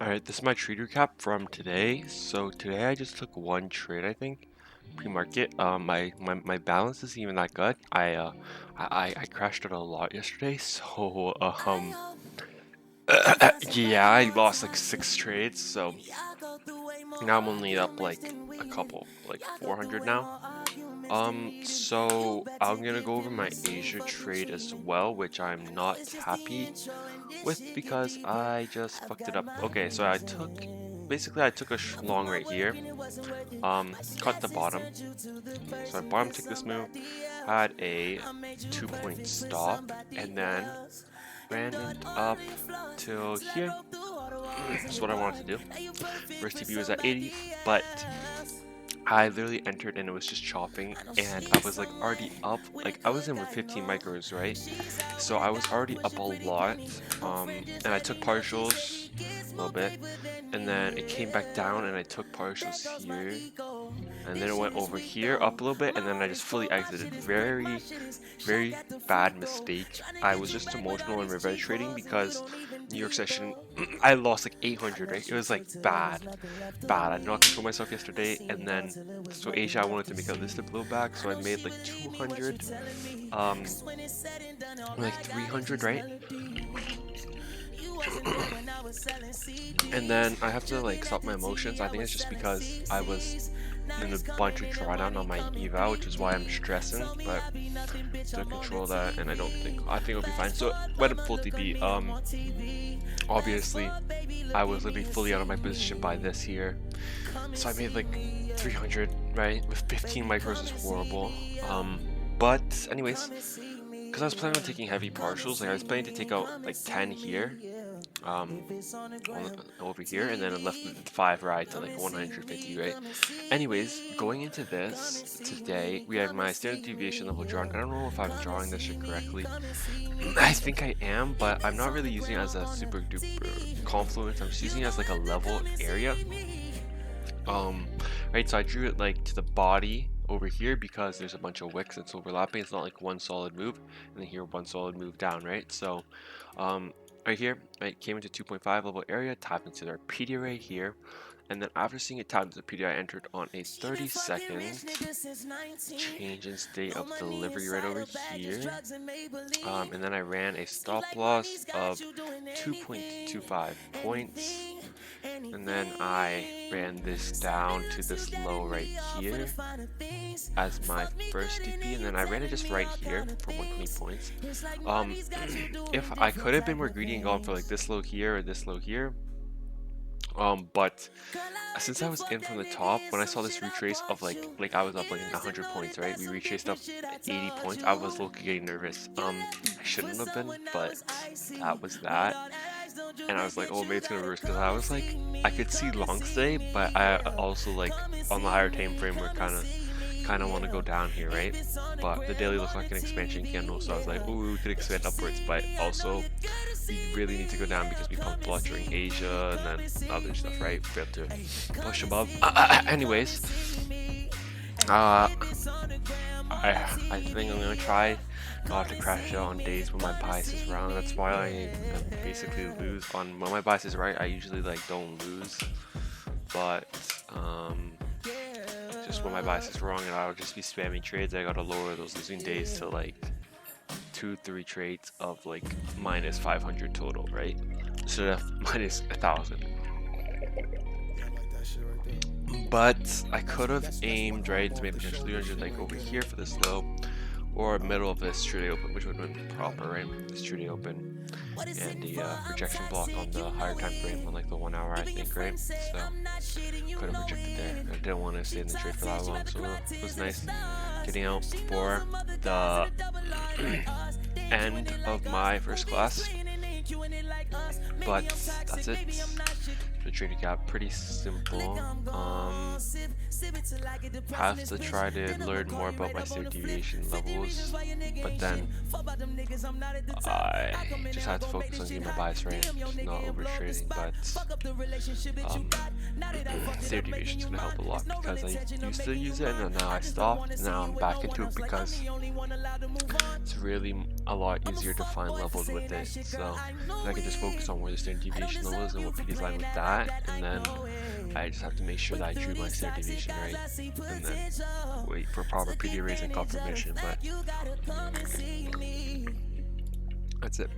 Alright, this is my trade recap from today. So today I just took one trade, I think, pre-market. My balance isn't even that good. I crashed out a lot yesterday, so yeah, I lost like 6 trades. So now I'm only up like a couple, like 400 now. So I'm gonna go over my Asia trade as well, which I'm not happy with because I just fucked it up. Okay, so I took a long right here, cut the bottom. So I bottom took this move, had a 2 point stop, and then ran it up till here. That's what I wanted to do. First TP was at 80, but I literally entered and it was just chopping, and I was like already up, like I was in with 15 micros, right? So I was already up a lot, and I took partials a little bit, and then it came back down and I took partials here, and then it went over here up a little bit, and then I just fully exited. Very bad mistake. I was just emotional and revenge trading because New York session I lost like 800, right? It was like bad. I did not control myself yesterday, and then so Asia I wanted to make a list of blowback, so I made like 200, like 300, right? And then I have to like stop my emotions. I think it's just because I was in a bunch of drawdown on my eval, which is why I'm stressing, but to control that, and I think it'll be fine. So went up full TP. Obviously I was literally fully out of my position by this here, so I made like 300, right? With 15 micros is horrible. But anyways, because I was planning on taking heavy partials, like I was planning to take out like 10 here, over here, and then I left 5 right to like 150, right? Anyways, going into this today, we have my standard deviation level drawn. I don't know if I'm drawing this shit correctly. I think I am, but I'm not really using it as a super duper confluence. I'm just using it as like a level area. Right, so I drew it like to the body over here because there's a bunch of wicks that's overlapping. It's not like one solid move, and then here one solid move down, right? So right here, I came into 2.5 level area, tapped into their PD right here, and then after seeing it tapped into the PD, I entered on a 30-second change in state of delivery right over here, and then I ran a stop loss of 2.25 points, and then I ran this down to this low right here as my first DP, and then I ran it just right here for 120 points. If I could have been more greedy and gone for like this low here or this low here, but since I was in from the top, when I saw this retrace of like I was up like 100 points, right? We retraced up 80 points. I was low-key getting nervous. I shouldn't have been, but that was that. And I was like, oh, maybe it's gonna reverse, because I was like, I could see long stay, but I also like on the higher time frame we're kind of want to go down here, right? But the daily looks like an expansion candle, so I was like, ooh, we could expand upwards, but also we really need to go down because we pumped blood during Asia and then other stuff, right? We have to push above. Anyways, I think I'm gonna try not to crash out on days when my bias is wrong. That's why I basically lose on when my bias is right. I usually like don't lose, but just when my bias is wrong and I'll just be spamming trades, I gotta lower those losing days to like 2-3 trades of like minus 500 total, right? Instead of minus 1,000. But I could have aimed right to make potential 300 like over here for this low, or middle of this true day open, which would have been proper, right? This true day open and the projection block on the higher time frame on like the 1 hour, I think, right? So could have projected there. I didn't want to stay in the trade for that long, so it was nice getting out for the end of my first class. But that's it. The trading gap, pretty simple. Have to try to learn more about my standard deviation levels, but then I just had to focus on getting my bias right, not over trading. But standard deviation is gonna help a lot because I used to use it and then now I stopped. Now I'm back into it because it's really a lot easier to find levels with it. So and I can just focus on where the standard deviation level is and what PD's line with that, and then I just have to make sure that I drew my standard deviation right, and then wait for proper PD raise and confirmation, but that's it.